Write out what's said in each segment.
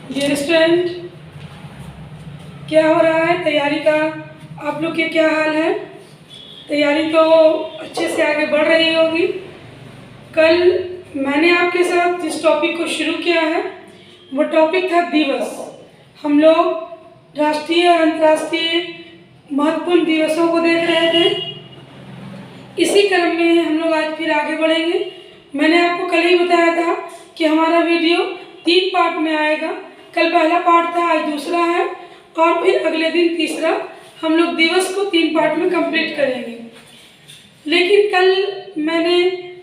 Dear student, क्या हो रहा है तैयारी का? आप लोग के क्या हाल है? तैयारी तो अच्छे से आगे बढ़ रही होगी। कल मैंने आपके साथ जिस टॉपिक को शुरू किया है वो टॉपिक था दिवस। हम लोग राष्ट्रीय और अंतर्राष्ट्रीय महत्वपूर्ण दिवसों को देख रहे थे। इसी क्रम में हम लोग आज फिर आगे बढ़ेंगे। मैंने आपको कल ही बताया था कि हमारा वीडियो 3 पार्ट में आएगा। कल पहला पार्ट था, आज दूसरा है और फिर अगले दिन तीसरा। हम लोग दिवस को 3 पार्ट में कंप्लीट करेंगे। लेकिन कल मैंने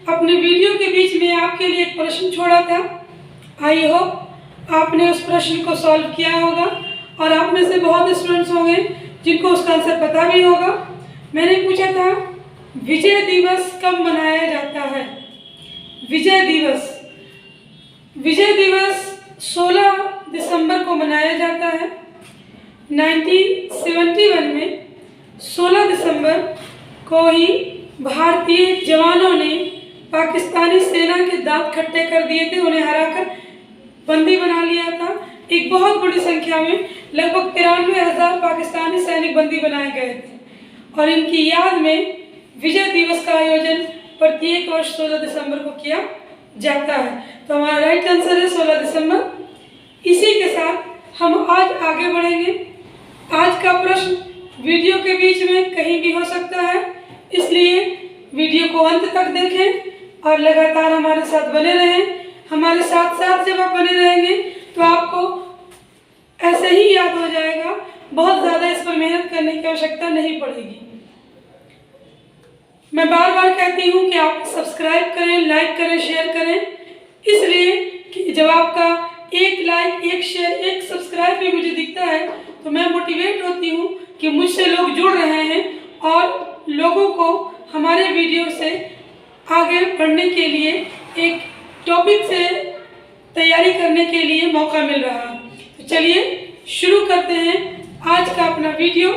अपने वीडियो के बीच में आपके लिए एक प्रश्न छोड़ा था। आई होप आपने उस प्रश्न को सॉल्व किया होगा और आप में से बहुत स्टूडेंट्स होंगे जिनको उसका आंसर पता भी होगा। मैंने पूछा था विजय दिवस कब मनाया जाता है? विजय दिवस 16 दिसंबर को मनाया जाता है। 1971 में 16 दिसंबर को ही भारतीय जवानों ने पाकिस्तानी सेना के दांत खट्टे कर दिए थे। उन्हें हराकर बंदी बना लिया था। एक बहुत बड़ी संख्या में लगभग 93,000 पाकिस्तानी सैनिक बंदी बनाए गए थे और इनकी याद में विजय दिवस का आयोजन प्रत्येक वर्ष 16 दिसंबर को किया जाता है। तो हमारा राइट आंसर है 16 दिसंबर। इसी के साथ हम आज आगे बढ़ेंगे। आज का प्रश्न वीडियो के बीच में कहीं भी हो सकता है, इसलिए वीडियो को अंत तक देखें और लगातार हमारे साथ बने रहें। हमारे साथ साथ जब आप बने रहेंगे तो आपको ऐसे ही याद हो जाएगा। बहुत ज़्यादा इस पर मेहनत करने की आवश्यकता नहीं पड़ेगी। मैं बार बार कहती हूँ कि आप सब्सक्राइब करें, लाइक करें, शेयर करें, इसलिए कि जब आपका एक लाइक, एक शेयर, एक सब्सक्राइब भी मुझे दिखता है तो मैं मोटिवेट होती हूँ कि मुझसे लोग जुड़ रहे हैं और लोगों को हमारे वीडियो से आगे बढ़ने के लिए, एक टॉपिक से तैयारी करने के लिए मौका मिल रहा है। तो चलिए शुरू करते हैं आज का अपना वीडियो।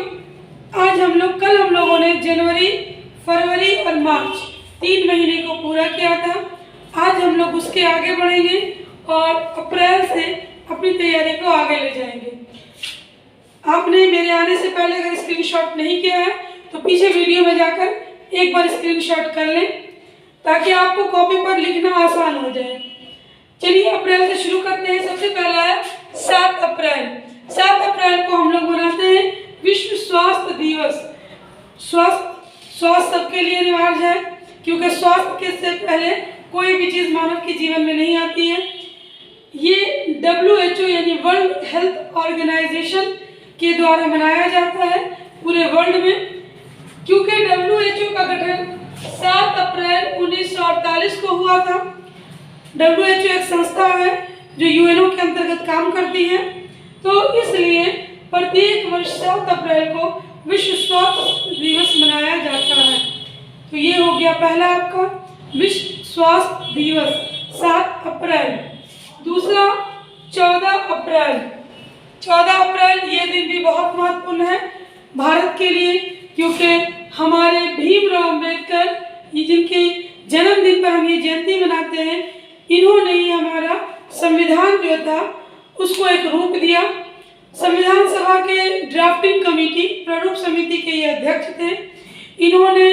कल हम लोगों ने जनवरी, फरवरी और मार्च 3 महीने को पूरा किया था। आज हम लोग उसके आगे बढ़ेंगे और अप्रैल से अपनी तैयारी को आगे ले जाएंगे। आपने मेरे आने से पहले अगर स्क्रीनशॉट नहीं किया है तो पीछे वीडियो में जाकर एक बार स्क्रीनशॉट कर लें ताकि आपको कॉपी पर लिखना आसान हो जाए। चलिए अप्रैल से शुरू करते हैं। सबसे पहला है 7 अप्रैल। 7 अप्रैल को हम लोग मनाते हैं विश्व स्वास्थ्य दिवस। स्वास्थ्य सबके लिए अनिवार्य है, क्योंकि स्वास्थ्य से पहले कोई भी चीज़ मानव के जीवन में नहीं आती है। ये WHO यानी वर्ल्ड हेल्थ ऑर्गेनाइजेशन के द्वारा मनाया जाता है पूरे वर्ल्ड में। क्योंकि WHO का गठन 7 अप्रैल 1948 को हुआ था। WHO एक संस्था है जो UNO के अंतर्गत काम करती है, तो इसलिए प्रत्येक वर्ष 7 अप्रैल को विश्व स्वास्थ्य दिवस मनाया जाता है। तो ये हो गया पहला आपका विश्व स्वास्थ्य दिवस 7 अप्रैल। दूसरा 14 अप्रैल। 14 अप्रैल ये दिन भी बहुत महत्वपूर्ण है भारत के लिए, क्योंकि हमारे भीमराव अम्बेडकर जिनके जन्मदिन पर हम ये जयंती मनाते हैं, इन्होंने ही हमारा संविधान जो था उसको एक रूप दिया। संविधान सभा के ड्राफ्टिंग कमेटी, प्रारूप समिति के ये अध्यक्ष थे। इन्होंने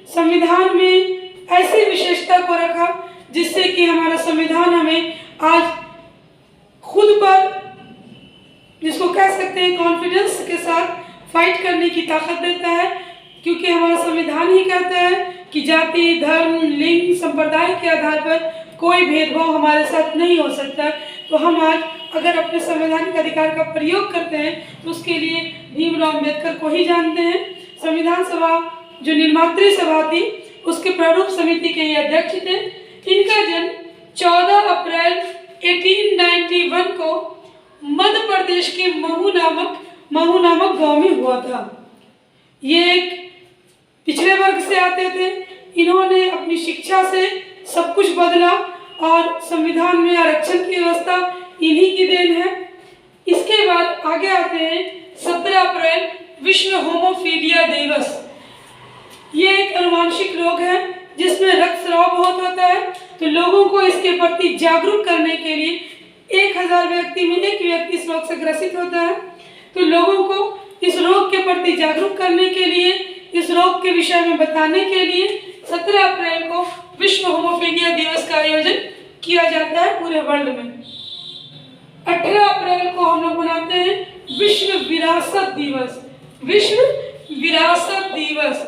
संविधान में ऐसी विशेषता को रखा जिससे कि हमारा संविधान हमें आज खुद पर, जिसको कह सकते हैं कॉन्फिडेंस के साथ फाइट करने की ताकत देता है, क्योंकि हमारा संविधान ही कहता है कि जाति, धर्म, लिंग, संप्रदाय के आधार पर कोई भेदभाव हमारे साथ नहीं हो सकता। तो हम आज अगर अपने संवैधानिक अधिकार का प्रयोग करते हैं तो उसके लिए भीमराव अम्बेडकर को ही जानते हैं। संविधान सभा जो निर्मात्री सभा थी उसके प्रारूप समिति के ये अध्यक्ष थे। इनका जन्म 14 अप्रैल 1891 को मध्य प्रदेश के महू नामक गांव में हुआ था। ये एक पिछड़े वर्ग से आते थे। इन्होंने अपनी शिक्षा से सब कुछ बदला और संविधान में आरक्षण की व्यवस्था इन्हीं की देन है। इसके बाद आगे आते हैं 17 अप्रैल विश्व होमोफीलिया दिवस। ये एक अनुवांशिक रोग है जिसमें रक्तस्राव बहुत होता है, तो लोगों को इसके प्रति जागरूक करने के लिए 1000 व्यक्ति में 1 व्यक्ति इस रोग से ग्रसित होता है। तो लोगों को इस रोग के प्रति जागरूक करने के लिए, इस रोग के विषय में बताने के लिए 17 अप्रैल को विश्व होमोफीलिया दिवस का आयोजन किया जाता है पूरे वर्ल्ड में। 18 अप्रैल को हम लोग मनाते हैं विश्व विरासत दिवस। विश्व विरासत दिवस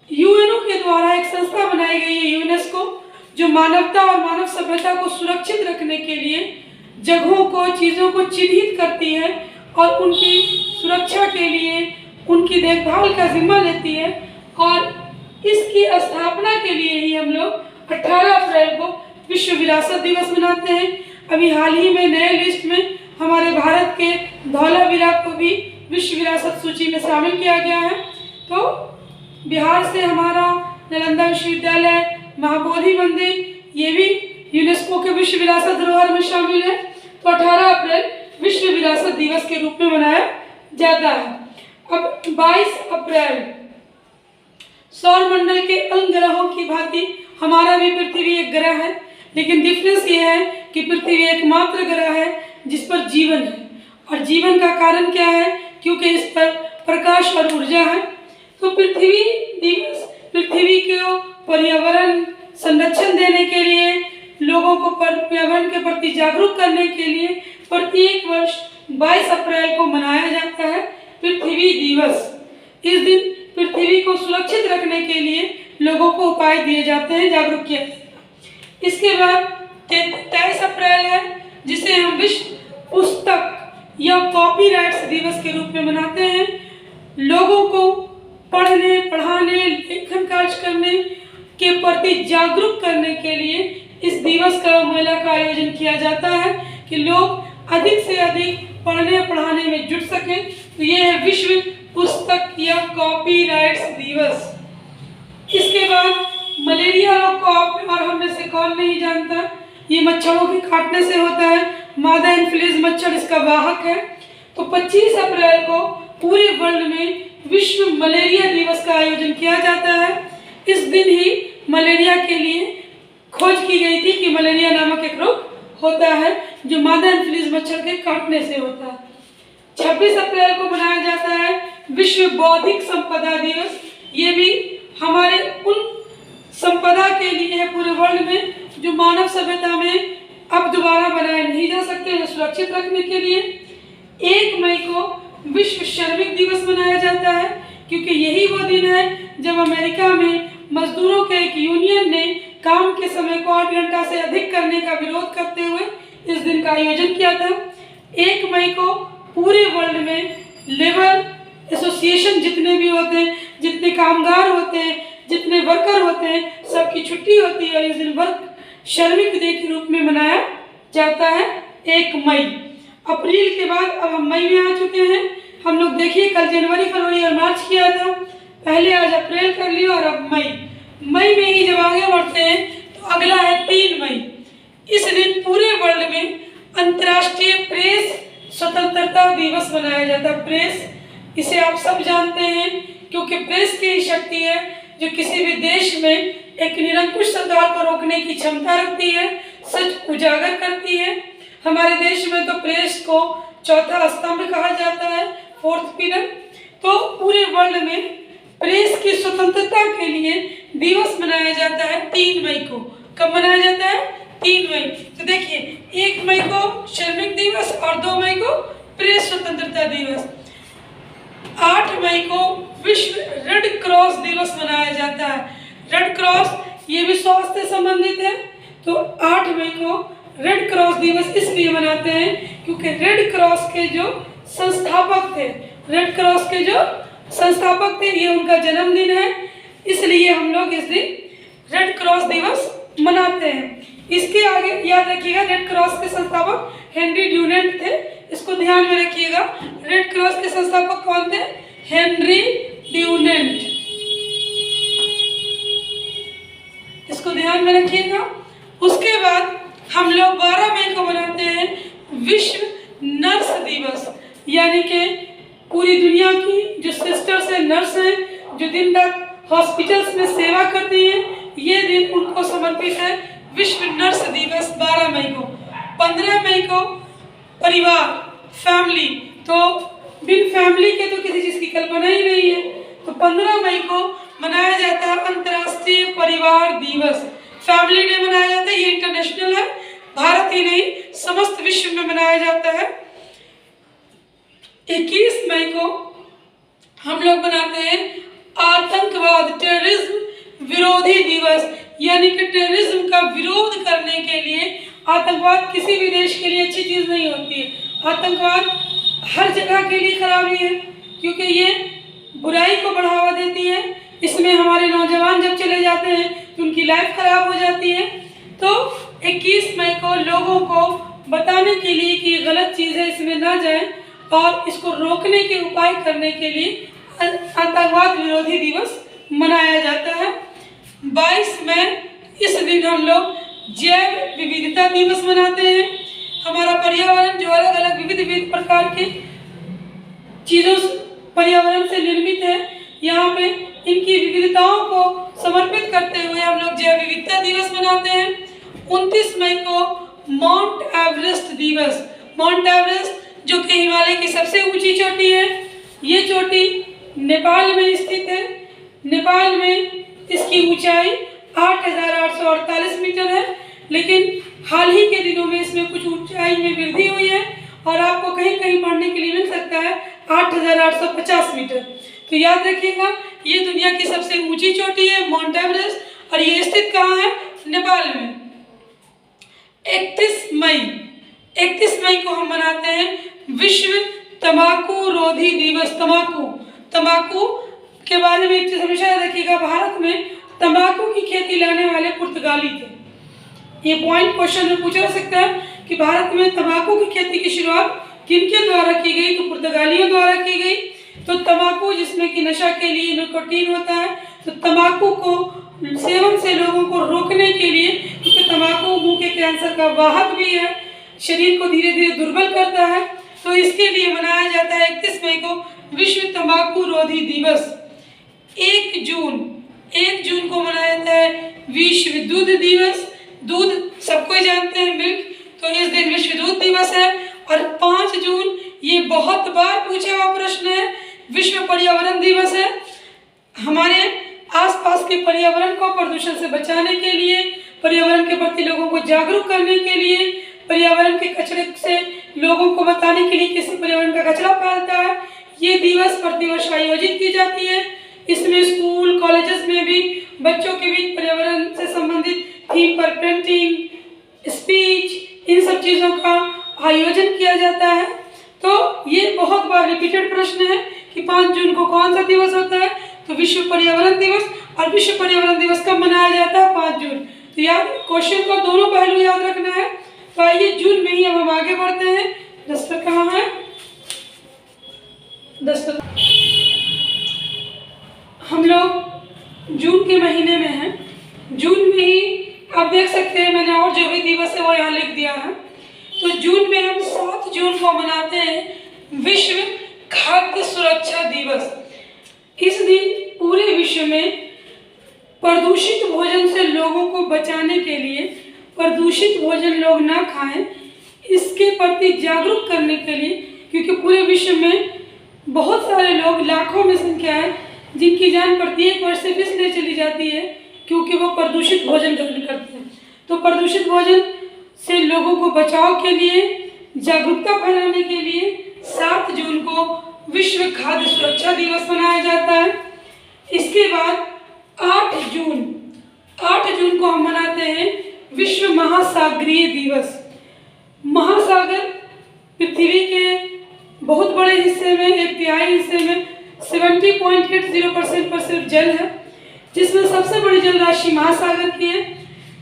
यूएनओ के द्वारा एक संस्था बनाई गई है, यूनेस्को, जो मानवता और मानव सभ्यता को सुरक्षित रखने के लिए जगहों को, चीज़ों को चिन्हित करती है और उनकी सुरक्षा के लिए उनकी देखभाल का जिम्मा लेती है। और इसकी स्थापना के लिए ही हम लोग 18 अप्रैल को विश्व विरासत दिवस मनाते हैं। अभी हाल ही में नए लिस्ट में हमारे भारत के धौलावीरा को भी विश्व विरासत सूची में शामिल किया गया है। तो बिहार से हमारा नालंदा विश्वविद्यालय, महाबोधि मंदिर, ये भी यूनेस्को के विश्व विरासत धरोहर में शामिल है। तो 18 अप्रैल विश्व विरासत दिवस के रूप में मनाया जाता है। अब 22 अप्रैल सौर मंडल के अन्य ग्रहों की भांति हमारा भी पृथ्वी एक ग्रह है, लेकिन डिफरेंस ये है कि पृथ्वी एकमात्र ग्रह है जिस पर जीवन है। और जीवन का कारण क्या है? क्योंकि इस पर प्रकाश और ऊर्जा है। तो पृथ्वी दिवस पृथ्वी को पर्यावरण संरक्षण देने के लिए, लोगों को पर्यावरण के प्रति जागरूक करने के लिए प्रत्येक वर्ष 22 अप्रैल को मनाया जाता है पृथ्वी दिवस। इस दिन पृथ्वी को सुरक्षित रखने के लिए लोगों को उपाय दिए जाते हैं, जागरूक किया जाता है। इसके बाद 23 अप्रैल है, जिसे हम विश्व पुस्तक या कॉपीराइट्स दिवस के रूप में मनाते हैं। लोगों को पढ़ने, पढ़ाने, लेखन कार्य करने के प्रति जागरूक करने के लिए इस दिवस का मेला का आयोजन किया जाता है कि लोग अधिक से अधिक पढ़ने पढ़ाने में जुट सकें। तो ये है विश्व पुस्तक या कॉपीराइट्स दिवस। इसके बाद मलेरिया रोग को आप और हम में से कौन नहीं जानता, ये मच्छरों के काटने से होता है। मादा एनोफिलीज मच्छर इसका वाहक है। तो 25 अप्रैल को पूरे वर्ल्ड में विश्व मलेरिया दिवस का आयोजन किया जाता है। इस दिन ही मलेरिया के लिए खोज की गई थी कि मलेरिया नामक एक रोग होता है जो मादा एनोफिलीज मच्छर के काटने से होता है। 26 अप्रैल को मनाया जाता है विश्व बौद्धिक संपदा दिवस। ये भी हमारे उन संपदा के लिए है पूरे वर्ल्ड में जो मानव सभ्यता में अब दोबारा बनाए नहीं जा सकते, जो सुरक्षित रखने के लिए। 1 मई को विश्व श्रमिक दिवस मनाया जाता है, क्योंकि यही वो दिन है जब अमेरिका में मजदूरों के एक यूनियन ने काम के समय को 8 घंटा से अधिक करने का विरोध करते हुए इस दिन का आयोजन किया था। 1 मई को पूरे वर्ल्ड में लेबर एसोसिएशन जितने भी होते हैं, जितने कामगार होते हैं, जितने वर्कर होते हैं, सबकी छुट्टी होती है और इस दिन वर्क श्रमिक डे के रूप में मनाया जाता है 1 मई। अप्रैल के बाद अब हम मई में आ चुके हैं। हम लोग देखिए कल जनवरी, फरवरी और मार्च किया था, पहले आज अप्रैल कर लिया और अब मई में ही जब आगे बढ़ते हैं तो अगला है 3 मई। इस दिन पूरे वर्ल्ड में अंतर्राष्ट्रीय प्रेस स्वतंत्रता दिवस मनाया जाता है। प्रेस, इसे आप सब जानते हैं, क्योंकि प्रेस की शक्ति है जो किसी भी देश में एक निरंकुश सरकार को रोकने की क्षमता रखती है, सच उजागर करती है। हमारे देश में तो प्रेस को चौथा स्तंभ कहा जाता है, 4th पिलर। तो पूरे वर्ल्ड में प्रेस की स्वतंत्रता के लिए दिवस मनाया जाता है 3 मई को। कब मनाया जाता है? 3 मई। तो देखिए 1 मई को श्रमिक दिवस और 2 मई को प्रेस स्वतंत्रता दिवस। 8 मई को विश्व रेड क्रॉस दिवस मनाया जाता है। रेड क्रॉस ये भी स्वास्थ्य से संबंधित है। तो 8 मई को रेड क्रॉस दिवस इसलिए मनाते हैं क्योंकि रेड क्रॉस के जो संस्थापक थे, ये उनका जन्मदिन है, इसलिए हम लोग इस दिन रेड क्रॉस दिवस मनाते हैं। इसके आगे याद रखिएगा, रेड क्रॉस के संस्थापक हेनरी ड्यूनेंट थे, इसको ध्यान में रखिएगा। रेड क्रॉस के संस्थापक कौन थे? हेनरी ड्यूनेंट, इसको ध्यान में रखिएगा। उसके बाद हम लोग 12 मई को मनाते हैं विश्व नर्स दिवस, यानी कि पूरी दुनिया की जो सिस्टर्स हैं, नर्स हैं, जो दिन रात हॉस्पिटल्स में सेवा करती हैं, ये दिन उनको समर्पित है विश्व नर्स दिवस 12 मई को। 15 मई को परिवार, फैमिली, तो बिन फैमिली के तो किसी चीज़ की कल्पना ही नहीं है। तो 15 मई को मनाया जाता है अंतर्राष्ट्रीय परिवार दिवस। फैमिली डे मनाया जाता है, ये इंटरनेशनल है, भारत ही नहीं समस्त विश्व में मनाया जाता है। 21 मई को हम लोग मनाते हैं आतंकवाद, टेररिज्म विरोधी दिवस, यानी कि टेररिज्म का विरोध करने के लिए। आतंकवाद किसी भी देश के लिए अच्छी चीज़ नहीं होती है। आतंकवाद हर जगह के लिए खराबी है, क्योंकि ये बुराई को बढ़ावा देती है। इसमें हमारे नौजवान जब चले जाते हैं तो उनकी लाइफ खराब हो जाती है। तो 21 मई को लोगों को बताने के लिए कि ये गलत चीज़ है, इसमें ना जाएं, और इसको रोकने के उपाय करने के लिए आतंकवाद विरोधी दिवस मनाया जाता है। 22 मई इस दिन हम लोग जैव विविधता दिवस मनाते हैं। हमारा पर्यावरण जो अलग अलग विविध प्रकार के चीज़ों पर्यावरण से निर्मित है, यहाँ पे इनकी विविधताओं को समर्पित करते हुए हम लोग जैव विविधता दिवस मनाते हैं। 29 मई को माउंट एवरेस्ट दिवस। माउंट एवरेस्ट जो कि हिमालय की सबसे ऊंची चोटी है, ये चोटी नेपाल में स्थित है। नेपाल में इसकी ऊंचाई 8,848 मीटर है, लेकिन हाल ही के दिनों में इसमें कुछ ऊंचाई में वृद्धि हुई है और आपको कहीं कहीं पढ़ने के लिए मिल सकता है 8,850 मीटर। तो याद रखिएगा, ये दुनिया की सबसे ऊंची चोटी है माउंट एवरेस्ट, और ये स्थित कहाँ है? नेपाल में। 31 मई को हम मनाते हैं विश्व तंबाकू रोधी दिवस। तंबाकू के बारे में एक चीज हमेशा याद रखिएगा, भारत में तंबाकू की खेती लाने वाले पुर्तगाली थे। ये पॉइंट क्वेश्चन में पूछा जा सकता है कि भारत में तंबाकू की खेती की शुरुआत किनके द्वारा की गई? तो पुर्तगालियों द्वारा की गई। तो तंबाकू जिसमें कि नशा के लिए निकोटीन होता है, तो तंबाकू को सेवन से लोगों को रोकने के लिए, क्योंकि तंबाकू मुंह के कैंसर का वाहक भी है, शरीर को धीरे धीरे दुर्बल करता है, तो इसके लिए मनाया जाता है 31 मई को विश्व तंबाकू रोधी दिवस। 1 जून को मनाया जाता है विश्व दूध दिवस। दूध सबको जानते हैं, मिल्क, तो इस दिन विश्व दूध दिवस है। और 5 जून, ये बहुत बार पूछा हुआ प्रश्न है, विश्व पर्यावरण दिवस है। हमारे आसपास के पर्यावरण को प्रदूषण से बचाने के लिए, पर्यावरण के प्रति लोगों को जागरूक करने के लिए, पर्यावरण के कचरे से लोगों को बताने के लिए किसी पर्यावरण का कचरा फैलता है, ये दिवस प्रतिवर्ष आयोजित की जाती है। इसमें स्कूल कॉलेजेस में भी बच्चों के बीच पर्यावरण से संबंधित थीम पर पेंटिंग, स्पीच, इन सब चीज़ों का आयोजन किया जाता है। तो ये बहुत बार रिपीटेड प्रश्न है कि 5 जून को कौन सा दिवस होता है? तो विश्व पर्यावरण दिवस। और विश्व पर्यावरण दिवस कब मनाया जाता है? 5 जून। तो याद, क्वेश्चन को दोनों पहलू याद रखना है। तो आइए जून में ही अब हम आगे बढ़ते हैं। दस्तक कहाँ है? दस्तक हम लोग जून के महीने में हैं। जून में ही आप देख सकते हैं, मैंने और जो भी दिवस है वो यहाँ लिख दिया है। तो जून में हम 7 जून को मनाते हैं विश्व खाद्य सुरक्षा दिवस। इस दिन पूरे विश्व में प्रदूषित भोजन से लोगों को बचाने के लिए, प्रदूषित भोजन लोग ना खाएं, इसके प्रति जागरूक करने के लिए, क्योंकि पूरे विश्व में बहुत सारे लोग, लाखों में संख्या है, जिनकी जान प्रत्येक वर्ष से इसलिए चली जाती है क्योंकि वो प्रदूषित भोजन ग्रहण करते हैं। तो प्रदूषित भोजन से लोगों को बचाव के लिए, जागरूकता फैलाने के लिए 7 जून को विश्व खाद्य सुरक्षा दिवस मनाया जाता है। इसके बाद 8 जून को हम मनाते हैं विश्व महासागरीय दिवस। महासागर पृथ्वी के बहुत बड़े हिस्से में, 1/3 हिस्से में 70.80% पर सिर्फ जल है, जिसमें सबसे बड़ी जल राशि महासागर की है।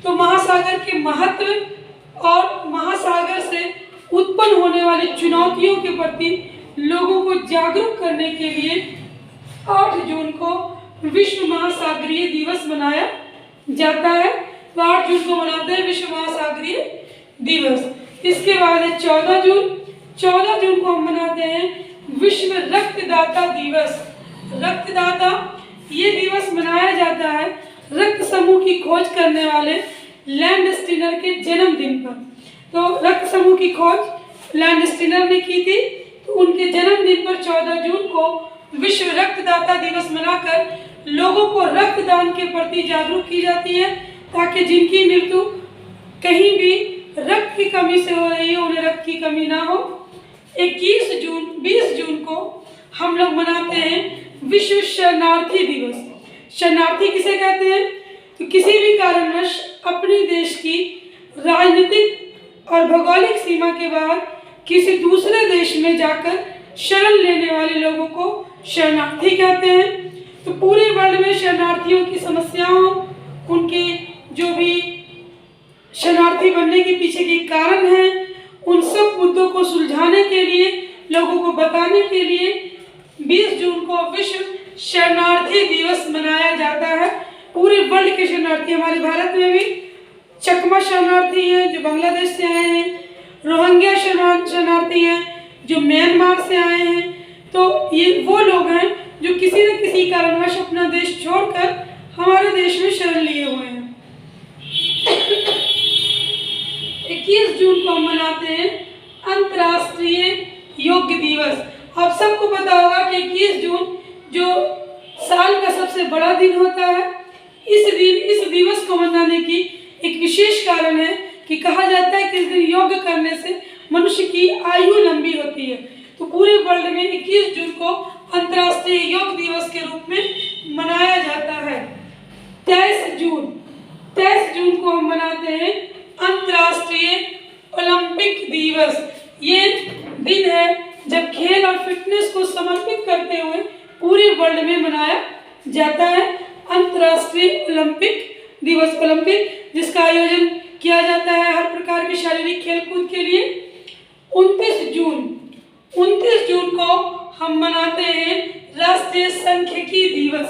तो महासागर के महत्व और महासागर से उत्पन्न होने वाली चुनौतियों के प्रति लोगों को जागरूक करने के लिए 8 जून को विश्व महासागरीय दिवस मनाया जाता है। तो 8 जून को मनाते हैं विश्व महासागरीय दिवस। इसके बाद है 14 जून को हम मनाते हैं विश्व रक्तदाता दिवस। रक्तदाता, ये दिवस मनाया जाता है रक्त समूह की खोज करने वाले लैंड स्टीनर के जन्मदिन पर। तो रक्त समूह की खोज लैंडस्टीनर ने की थी। तो उनके जन्मदिन पर 14 जून को विश्व रक्तदाता दिवस मनाकर लोगों को रक्तदान के प्रति जागरूक की जाती है, ताकि जिनकी मृत्यु कहीं भी रक्त की कमी से हो रही है उन्हें रक्त की कमी ना हो। 20 जून को हम लोग मनाते हैं विश्व शरणार्थी दिवस। शरणार्थी किसे कहते हैं? तो किसी भी कारणवश अपने देश की राजनीतिक और भौगोलिक सीमा के बाहर किसी दूसरे देश में जाकर शरण लेने वाले लोगों को शरणार्थी कहते हैं। तो पूरे वर्ल्ड में शरणार्थियों की समस्याओं, उनके जो भी शरणार्थी बनने के पीछे के कारण हैं, उन सब मुद्दों को सुलझाने के लिए, लोगों को बताने के लिए 20 जून को विश्व शरणार्थी दिवस मनाया जाता है। पूरे वर्ल्ड के शरणार्थी, हमारे भारत में भी चकमा शरणार्थी हैं जो बांग्लादेश से आए हैं, रोहिंग्या शरणार्थी हैं जो म्यांमार से आए हैं। तो ये वो लोग हैं जो किसी न किसी कारणवश अपना देश छोड़कर हमारे देश में शरण लिए हुए हैं। 21 जून को हम मनाते हैं अंतर्राष्ट्रीय योग दिवस। आप सबको पता होगा कि 21 जून जो साल का सबसे बड़ा दिन होता है, इस दिवस को मनाने की एक विशेष कारण है कि कहा जाता है कि इस दिन योग करने से मनुष्य की आयु लंबी होती है। तो पूरे वर्ल्ड में 21 जून को अंतर्राष्ट्रीय योग दिवस के रूप में मनाया जाता है। 23 जून को हम मनाते हैं अंतर्राष्ट्रीय ओलंपिक दिवस। ये दिन है जब खेल और फिटनेस को समर्पित करते हुए पूरे वर्ल्ड में मनाया जाता है अंतर्राष्ट्रीय ओलंपिक दिवस। ओलंपिक जिसका आयोजन किया जाता है हर प्रकार के शारीरिक खेलकूद के लिए। 29 जून को हम मनाते हैं राष्ट्रीय सांख्यिकी दिवस।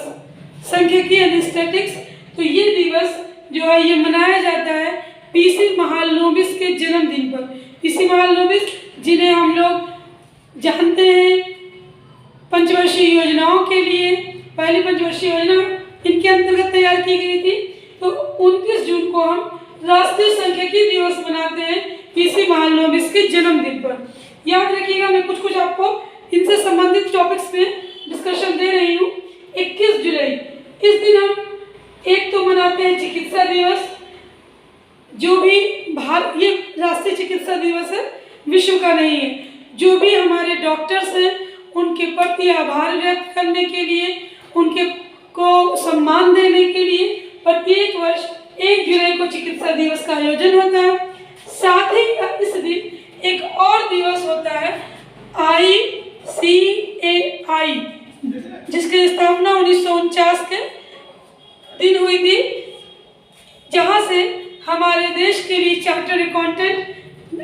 सांख्यिकी यानी स्टैटिक्स। तो ये दिवस जो है ये मनाया जाता है पीसी महालनोबिस के जन्मदिन पर। पीसी महालनोबिस जिन्हें हम लोग जानते हैं पंचवर्षीय योजनाओं के लिए, पहली पंचवर्षीय योजना इनके अंतर्गत तैयार की गई थी। तो 29 जून को हम राष्ट्रीय सांख्यिकी दिवस मनाते हैं पीसी महालनोबिस के जन्मदिन पर। याद रखिएगा, मैं कुछ आपको इनसे संबंधित टॉपिक्स में डिस्कशन दे रही हूँ। 21 जुलाई इस दिन हम एक तो मनाते हैं चिकित्सा दिवस, जो भी ये राष्ट्रीय चिकित्सा दिवस है, विश्व का नहीं है। जो भी हमारे डॉक्टर्स हैं उनके प्रति आभार व्यक्त करने के लिए, उनके को सम्मान देने के लिए प्रत्येक वर्ष 1 जुलाई को चिकित्सा दिवस का आयोजन होता है। साथ ही इस दिन एक और दिवस होता है ICAI, जिसकी स्थापना 1949 के दिन हुई थी, जहां से हमारे देश के लिए चार्टर्ड अकाउंटेंट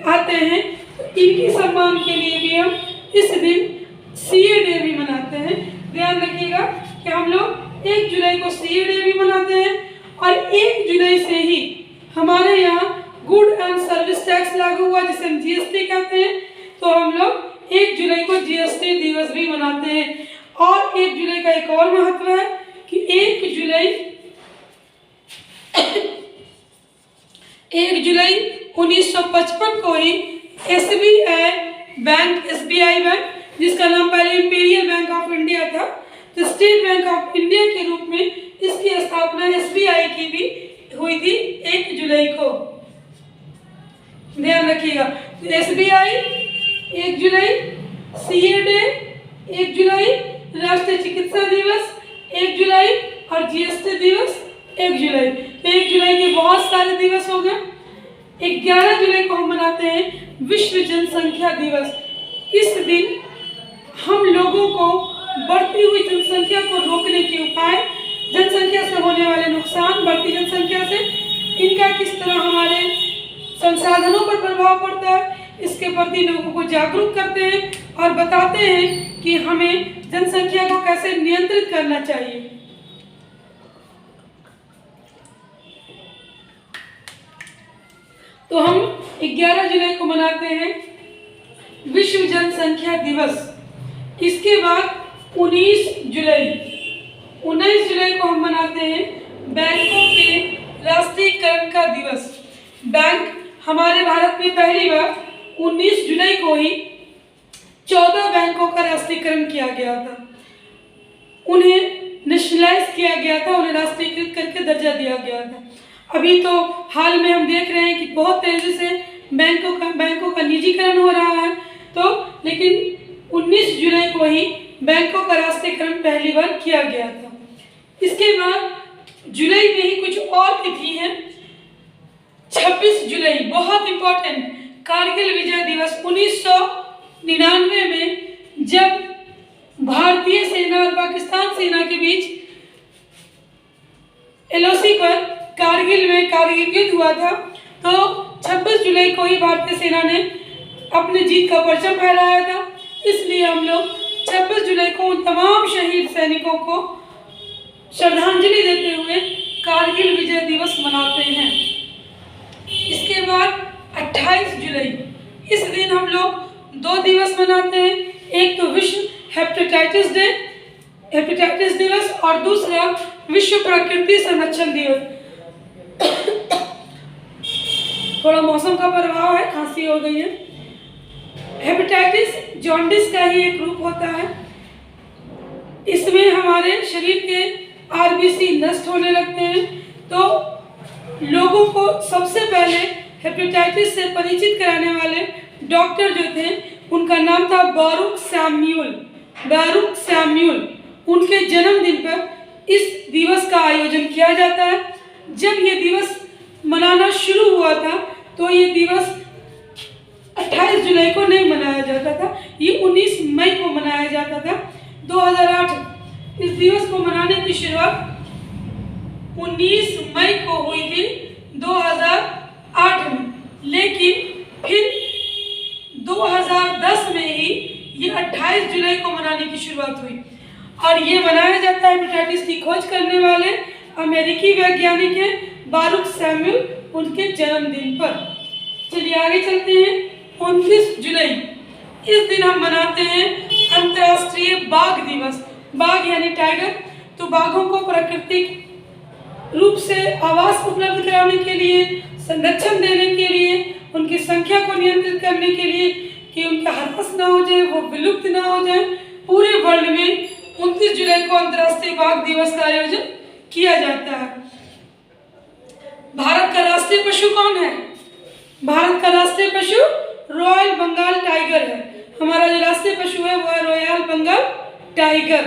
आते हैं। इनके सम्मान के लिए भी हम इस दिन CA डे भी मनाते हैं। ध्यान रखिएगा कि हम लोग 1 जुलाई को CA डे भी मनाते हैं और 1 जुलाई से ही हमारे यहाँ गुड एंड सर्विस टैक्स लागू हुआ, जिसे हम GST कहते हैं। तो हम लोग 1 जुलाई को GST दिवस भी मनाते हैं। और 1 जुलाई का एक और महत्व है कि 1 जुलाई 1955 को ही SBI बैंक, जिसका नाम पहले इंपीरियल बैंक ऑफ इंडिया था, तो स्टेट बैंक ऑफ इंडिया के रूप में इसकी स्थापना SBI की भी हुई थी 1 जुलाई को। ध्यान रखिएगा, तो SBI 1 जुलाई, CA डे 1 जुलाई, राष्ट्रीय चिकित्सा दिवस 1 जुलाई और GST दिवस 1 जुलाई। तो 1 जुलाई के बहुत सारे दिवस हो गए। 11 जुलाई को हम मनाते हैं विश्व जनसंख्या दिवस। इस दिन हम लोगों को बढ़ती हुई जनसंख्या को रोकने के उपाय, जनसंख्या से होने वाले नुकसान, बढ़ती जनसंख्या से इनका किस तरह हमारे संसाधनों पर प्रभाव पड़ता है, इसके प्रति लोगों को जागरूक करते हैं और बताते हैं कि हमें जनसंख्या को कैसे नियंत्रित करना चाहिए। तो हम 11 जुलाई को मनाते हैं विश्व जनसंख्या दिवस। इसके बाद 19 जुलाई को हम मनाते हैं बैंकों के राष्ट्रीयकरण का दिवस। बैंक हमारे भारत में पहली बार 19 जुलाई को ही 14 बैंकों का राष्ट्रीयकरण किया गया था। उन्हें नेशनलाइज किया गया था, उन्हें राष्ट्रीयकृत करके दर्जा दिया गया था। अभी तो हाल में हम देख रहे हैं कि बहुत तेजी से बैंकों का निजीकरण हो रहा है। तो लेकिन 19 जुलाई को ही बैंकों का राष्ट्रीयकरण पहली बार किया गया था। इसके बाद जुलाई में ही कुछ और तिथि हैं। 26 जुलाई बहुत इंपॉर्टेंट, कारगिल विजय दिवस। 1999 में जब भारतीय सेना और पाकिस्तान सेना के बीच LOC पर कारगिल में कारगिल युद्ध हुआ था, तो 26 जुलाई को ही भारतीय सेना ने अपने जीत का परचम फहराया था। इसलिए हम लोग 26 जुलाई को उन तमाम शहीद सैनिकों को श्रद्धांजलि देते हुए कारगिल विजय दिवस मनाते हैं। इसके बाद 28 जुलाई, इस दिन हम लोग 2 दिवस मनाते हैं। एक तो विश्व हेपेटाइटिस दिवस और दूसरा विश्व प्रकृति संरक्षण दिवस। थोड़ा मौसम का प्रभाव है, खांसी हो गई है। हेपेटाइटिस जॉन्डिस का ही एक रूप होता है। इसमें हमारे शरीर के RBC नष्ट होने लगते हैं। तो लोगों को सबसे पहले हेपेटाइटिस से परिचित कराने वाले डॉक्टर जो थे, उनका नाम था बारूक सैमुअल। उनके जन्मदिन पर इस दिवस का आयोजन किया जाता है। जब ये दिवस मनाना शुरू हुआ था तो ये दिवस 28 जुलाई को नहीं मनाया जाता था, ये 19 मई को मनाया जाता था। 2008 इस दिवस को मनाने की शुरुआत 19 मई को हुई थी 2008 में, लेकिन फिर 2010 में ही ये 28 जुलाई को मनाने की शुरुआत हुई। और ये मनाया जाता है हेपेटाइटिस की खोज करने वाले अमेरिकी वैज्ञानिक हैं बारूक सैमुअल, उनके जन्मदिन पर। चलिए आगे चलते हैं। 29 जुलाई, इस दिन हम मनाते हैं अंतर्राष्ट्रीय बाघ दिवस। बाघ यानी टाइगर। तो बाघों को प्राकृतिक रूप से आवास उपलब्ध कराने के लिए, संरक्षण देने के लिए, उनकी संख्या को नियंत्रित करने के लिए कि उनका ह्रास ना हो जाए, वो विलुप्त ना हो जाए, पूरे वर्ल्ड में 29 जुलाई को अंतर्राष्ट्रीय बाघ दिवस का आयोजन किया जाता है। भारत का राष्ट्रीय पशु कौन है? भारत का राष्ट्रीय पशु रॉयल बंगाल टाइगर है। हमारा जो राष्ट्रीय पशु है वो है रॉयल बंगाल टाइगर।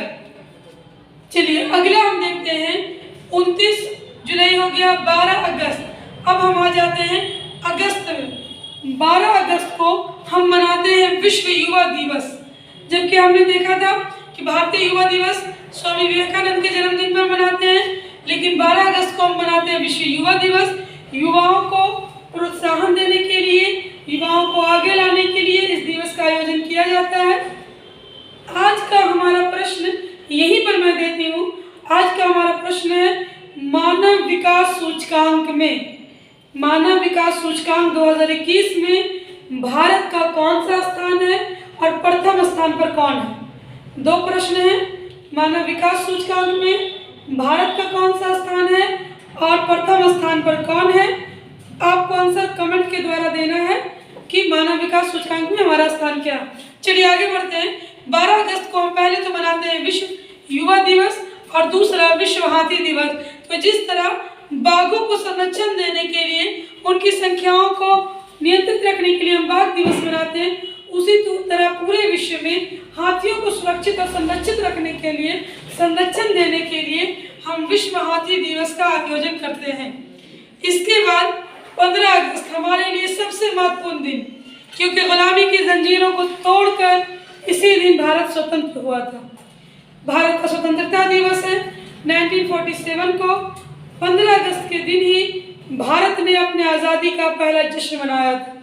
चलिए अगला हम देखते हैं। 29 जुलाई हो गया। 12 अगस्त। अब हम आ जाते हैं अगस्त में। 12 अगस्त को हम मनाते हैं विश्व युवा दिवस। जबकि हमने देखा था कि भारतीय युवा दिवस स्वामी विवेकानंद के जन्मदिन पर मनाते हैं, लेकिन 12 अगस्त को हम मनाते हैं विश्व युवा दिवस। युवाओं को प्रोत्साहन देने के लिए, युवाओं को आगे लाने के लिए इस दिवस का आयोजन किया जाता है। आज का हमारा प्रश्न यहीं पर मैं देती हूँ। आज का हमारा प्रश्न है मानव विकास सूचकांक में, मानव विकास सूचकांक 2021 में भारत का कौन सा स्थान है और प्रथम स्थान पर कौन है? 2 प्रश्न हैं। मानव विकास सूचकांक में भारत का कौन सा स्थान है और प्रथम स्थान पर कौन है? आपको आंसर कमेंट के द्वारा देना है कि मानव विकास सूचकांक में हमारा स्थान क्या है। चलिए आगे बढ़ते हैं। 12 अगस्त को हम पहले तो मनाते हैं विश्व युवा दिवस और दूसरा विश्व हाथी दिवस। तो जिस तरह बाघों को संरक्षण देने के लिए, उनकी संख्याओं को नियंत्रित रखने के लिए हम बाघ दिवस मनाते हैं, उसी तरह पूरे विश्व में हाथियों को सुरक्षित और संरक्षित रखने के लिए, संरक्षण देने के लिए हम विश्व हाथी दिवस का आयोजन करते हैं। इसके बाद 15 अगस्त हमारे लिए सबसे महत्वपूर्ण दिन, क्योंकि गुलामी की जंजीरों को तोड़कर इसी दिन भारत स्वतंत्र हुआ था। भारत का स्वतंत्रता दिवस है। 1947 को 15 अगस्त के दिन ही भारत ने अपने आज़ादी का पहला जश्न मनाया था।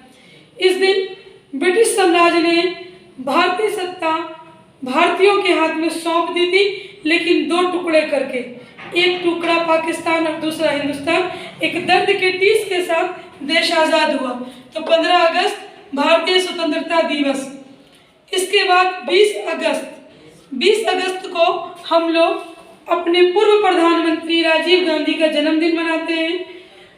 इस दिन ब्रिटिश साम्राज्य ने भारतीय सत्ता भारतीयों के हाथ में सौंप दी थी, लेकिन 2 टुकड़े करके, एक टुकड़ा पाकिस्तान और दूसरा हिंदुस्तान। एक दर्द के टीस के साथ देश आज़ाद हुआ। तो 15 अगस्त भारतीय स्वतंत्रता दिवस। इसके बाद 20 अगस्त को हम लोग अपने पूर्व प्रधानमंत्री राजीव गांधी का जन्मदिन मनाते हैं।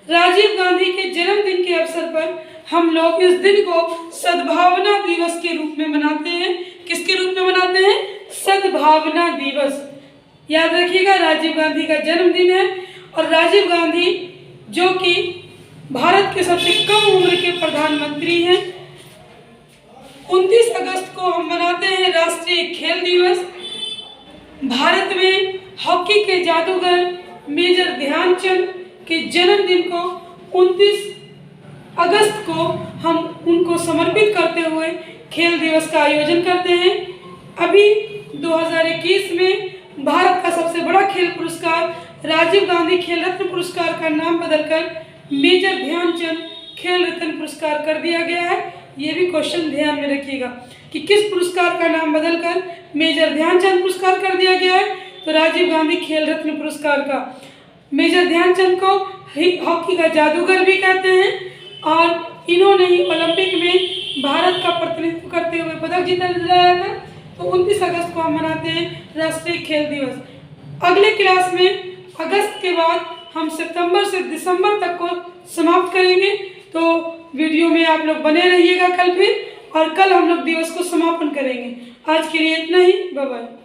राजीव गांधी के जन्मदिन के अवसर पर हम लोग इस दिन को सद्भावना दिवस के रूप में मनाते हैं। किसके रूप में मनाते हैं? सद्भावना दिवस। याद रखिएगा, राजीव गांधी का जन्मदिन है और राजीव गांधी जो कि भारत के सबसे कम उम्र के प्रधानमंत्री हैं। 29 अगस्त को हम मनाते हैं राष्ट्रीय खेल दिवस। भारत में हॉकी के जादूगर मेजर ध्यानचंद के जन्मदिन को 29 अगस्त को हम उनको समर्पित करते हुए खेल दिवस का आयोजन करते हैं। अभी 2021 में भारत का सबसे बड़ा खेल पुरस्कार राजीव गांधी खेल रत्न पुरस्कार का नाम बदलकर मेजर ध्यानचंद खेल रत्न पुरस्कार कर दिया गया है। ये भी क्वेश्चन ध्यान में रखिएगा कि किस पुरस्कार का नाम बदलकर मेजर ध्यानचंद पुरस्कार कर दिया गया है। तो राजीव गांधी खेल रत्न पुरस्कार का। मेजर ध्यानचंद को हॉकी का जादूगर भी कहते हैं और इन्होंने ही ओलंपिक में भारत का प्रतिनिधित्व करते हुए पदक दिलाया था। तो 29 अगस्त को हम मनाते हैं राष्ट्रीय खेल दिवस। अगले क्लास में अगस्त के बाद हम सितंबर से दिसंबर तक को समाप्त करेंगे। तो वीडियो में आप लोग बने रहिएगा कल फिर, और कल हम लोग दिवस को समापन करेंगे। आज के लिए इतना ही। Bye bye.